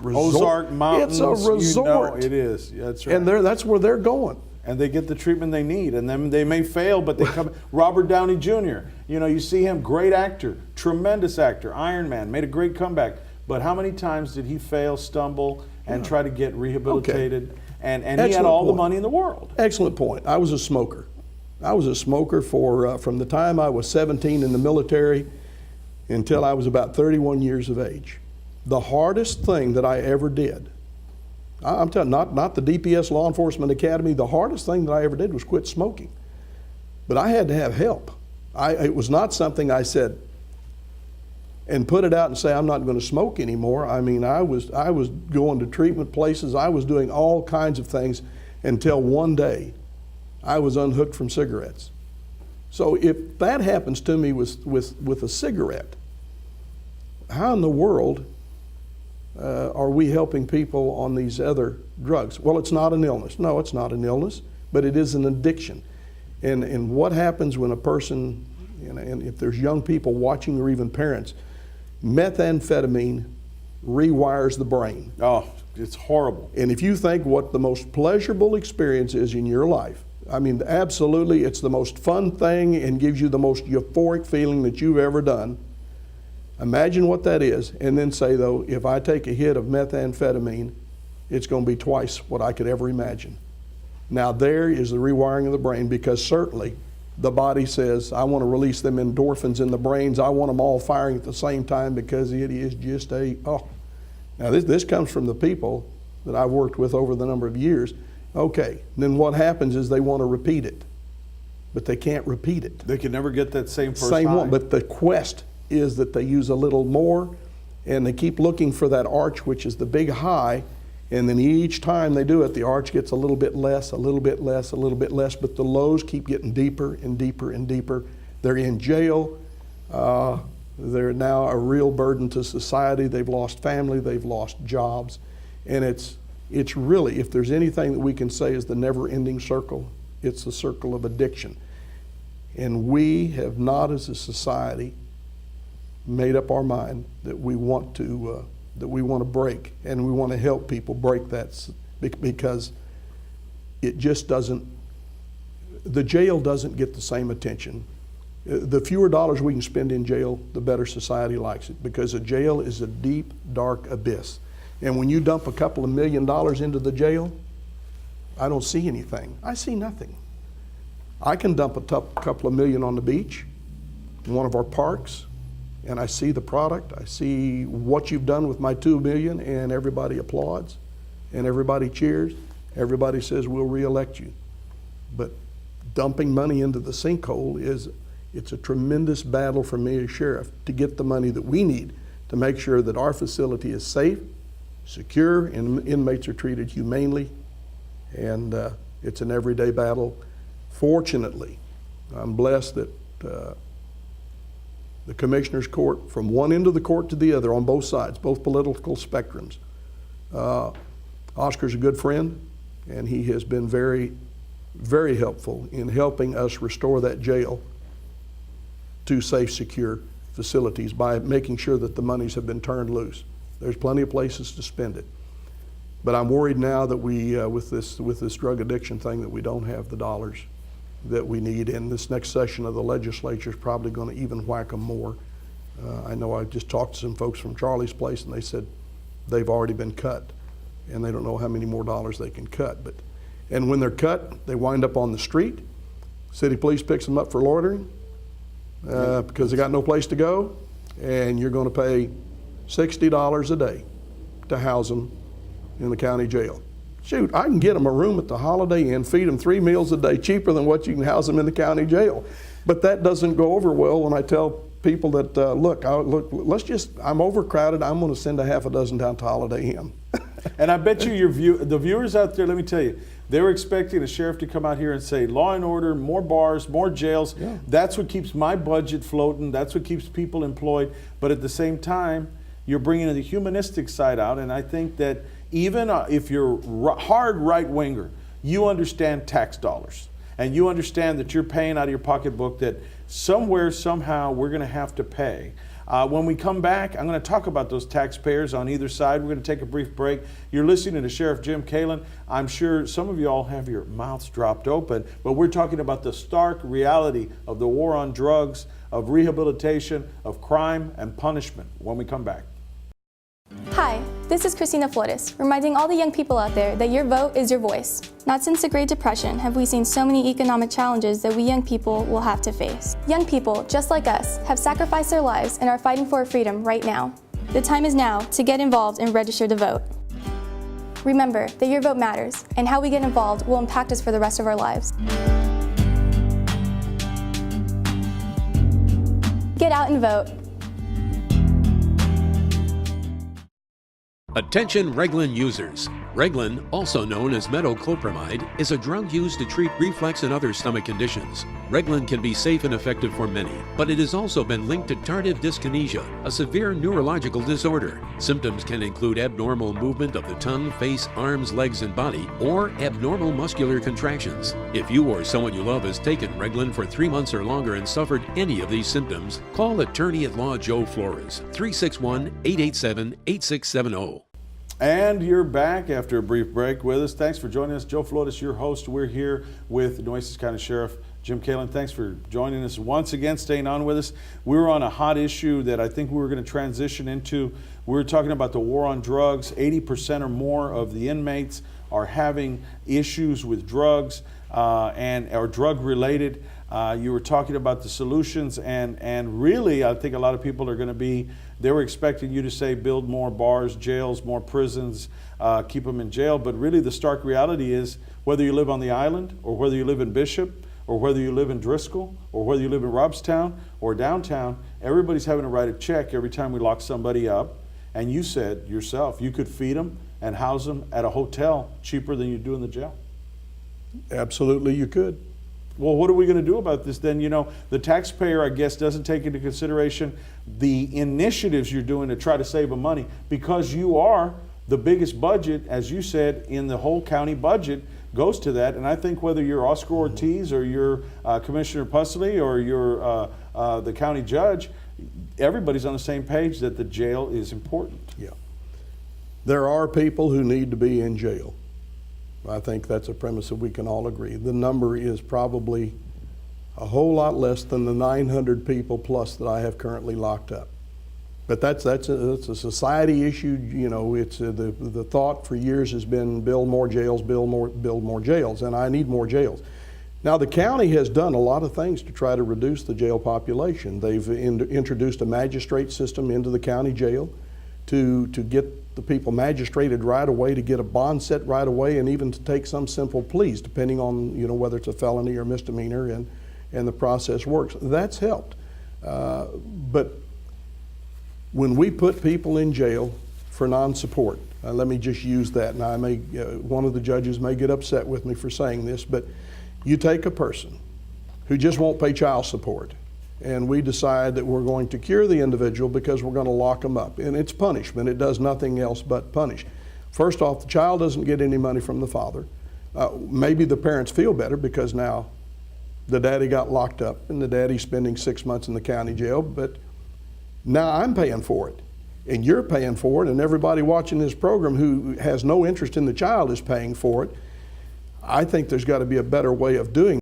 resort. Ozark Mountains. It's a resort. It is. That's right. And that's where they're going. And they get the treatment they need, and then they may fail, but they come. Robert Downey Jr., you see him, great actor, tremendous actor, Iron Man, made a great comeback. But how many times did he fail, stumble, and try to get rehabilitated? Okay. And he had all the money in the world. Excellent point. I was a smoker. I was a smoker from the time I was 17 in the military until I was about 31 years of age. The hardest thing that I ever did, I'm telling you, not the DPS Law Enforcement Academy, the hardest thing that I ever did was quit smoking. But I had to have help. It was not something I said and put it out and say, I'm not going to smoke anymore. I mean, I was going to treatment places. I was doing all kinds of things until one day I was unhooked from cigarettes. So if that happens to me with a cigarette, how in the world are we helping people on these other drugs? Well, it's not an illness. No, it's not an illness, but it is an addiction. And what happens when a person, and if there's young people watching or even parents, methamphetamine rewires the brain. Oh, it's horrible. And if you think what the most pleasurable experience is in your life, I mean, absolutely, it's the most fun thing and gives you the most euphoric feeling that you've ever done. Imagine what that is, and then say, though, if I take a hit of methamphetamine, it's going to be twice what I could ever imagine. Now, there is the rewiring of the brain, because certainly the body says, I want to release them endorphins in the brains. I want them all firing at the same time, because it is just Now, this comes from the people that I've worked with over the number of years. Okay, then what happens is they want to repeat it, but they can't repeat it. They can never get that same first high. One, but the quest is that they use a little more, and they keep looking for that arch, which is the big high, and then each time they do it, the arch gets a little bit less, a little bit less, a little bit less, but the lows keep getting deeper and deeper and deeper. They're in jail. They're now a real burden to society. They've lost family, they've lost jobs, and it's really, if there's anything that we can say is the never-ending circle, it's the circle of addiction. And we have not, as a society, made up our mind that we want to break, and we want to help people break that, because it just doesn't. The jail doesn't get the same attention. The fewer dollars we can spend in jail, the better society likes it, because a jail is a deep, dark abyss. And when you dump a couple of $1 million into the jail, I don't see anything. I see nothing. I can dump a couple of million on the beach, in one of our parks, and I see the product. I see what you've done with my $2 million, and everybody applauds, and everybody cheers. Everybody says, we'll re-elect you. But dumping money into the sinkhole it's a tremendous battle for me as sheriff to get the money that we need to make sure that our facility is safe, secure, and inmates are treated humanely. And it's an everyday battle. Fortunately, I'm blessed that the Commissioner's Court, from one end of the court to the other, on both sides, both political spectrums. Oscar's a good friend, and he has been very, very helpful in helping us restore that jail to safe, secure facilities by making sure that the monies have been turned loose. There's plenty of places to spend it. But I'm worried now that we, with this drug addiction thing, that we don't have the dollars that we need, and this next session of the legislature is probably going to even whack them more. I know I just talked to some folks from Charlie's place, and they said they've already been cut, and they don't know how many more dollars they can cut. And when they're cut, they wind up on the street. City police picks them up for loitering because they got no place to go, and you're going to pay $60 a day to house them in the county jail. Shoot, I can get them a room at the Holiday Inn, feed them 3 meals a day, cheaper than what you can house them in the county jail. But that doesn't go over well when I tell people that, look, I'm overcrowded, I'm going to send a half a dozen down to Holiday Inn. And I bet you the viewers out there, let me tell you, they were expecting a sheriff to come out here and say, law and order, more bars, more jails. Yeah. That's what keeps my budget floating. That's what keeps people employed. But at the same time, you're bringing the humanistic side out, and I think that even if you're hard right-winger, you understand tax dollars, and you understand that you're paying out of your pocketbook, that somewhere, somehow, we're going to have to pay. When we come back, I'm going to talk about those taxpayers on either side. We're going to take a brief break. You're listening to Sheriff Jim Kaelin. I'm sure some of you all have your mouths dropped open, but we're talking about the stark reality of the war on drugs, of rehabilitation, of crime and punishment when we come back. Hi, this is Joe Flores, reminding all the young people out there that your vote is your voice. Not since the Great Depression have we seen so many economic challenges that we young people will have to face. Young people, just like us, have sacrificed their lives and are fighting for our freedom right now. The time is now to get involved and register to vote. Remember that your vote matters, and how we get involved will impact us for the rest of our lives. Get out and vote. Attention Reglan users. Reglan, also known as metoclopramide, is a drug used to treat reflux and other stomach conditions. Reglan can be safe and effective for many, but it has also been linked to tardive dyskinesia, a severe neurological disorder. Symptoms can include abnormal movement of the tongue, face, arms, legs, and body, or abnormal muscular contractions. If you or someone you love has taken Reglan for 3 months or longer and suffered any of these symptoms, call attorney at law Joe Flores, 361-887-8670. And you're back after a brief break with us. Thanks for joining us. Joe Flores, your host. We're here with Nueces County Sheriff Jim Kaelin. Thanks for joining us once again, staying on with us. We were on a hot issue that I think we were going to transition into. We were talking about the war on drugs. 80% or more of the inmates are having issues with drugs and are drug related. You were talking about the solutions, and really I think a lot of people are going to be, they were expecting you to say build more bars, jails, more prisons, keep them in jail, but really the stark reality is whether you live on the island or whether you live in Bishop or whether you live in Driscoll or whether you live in Robstown or downtown, everybody's having to write a check every time we lock somebody up. And you said yourself, you could feed them and house them at a hotel cheaper than you do in the jail. Absolutely, you could. Well, what are we going to do about this then? You know, the taxpayer, I guess, doesn't take into consideration the initiatives you're doing to try to save them money, because you are the biggest budget, as you said, in the whole county budget goes to that. And I think whether you're Oscar Ortiz or you're Commissioner Pusley or you're the county judge, everybody's on the same page that the jail is important. Yeah. There are people who need to be in jail. I think that's a premise that we can all agree. The number is probably a whole lot less than the 900 people plus that I have currently locked up. But that's a society issue. You know, it's the thought for years has been build more jails, build more jails, and I need more jails. Now the county has done a lot of things to try to reduce the jail population. They've introduced a magistrate system into the county jail to get the people magistrated right away, to get a bond set right away, and even to take some simple pleas, depending on, you know, whether it's a felony or misdemeanor, and the process works. That's helped. But when we put people in jail for non-support, let me just use that. Now, I may, one of the judges may get upset with me for saying this, but you take a person who just won't pay child support, and we decide that we're going to cure the individual because we're going to lock them up. And it's punishment. It does nothing else but punish. First off, the child doesn't get any money from the father. Maybe the parents feel better because now the daddy got locked up and the daddy's spending 6 months in the county jail, but now I'm paying for it. And you're paying for it, and everybody watching this program who has no interest in the child is paying for it. I think there's got to be a better way of doing it.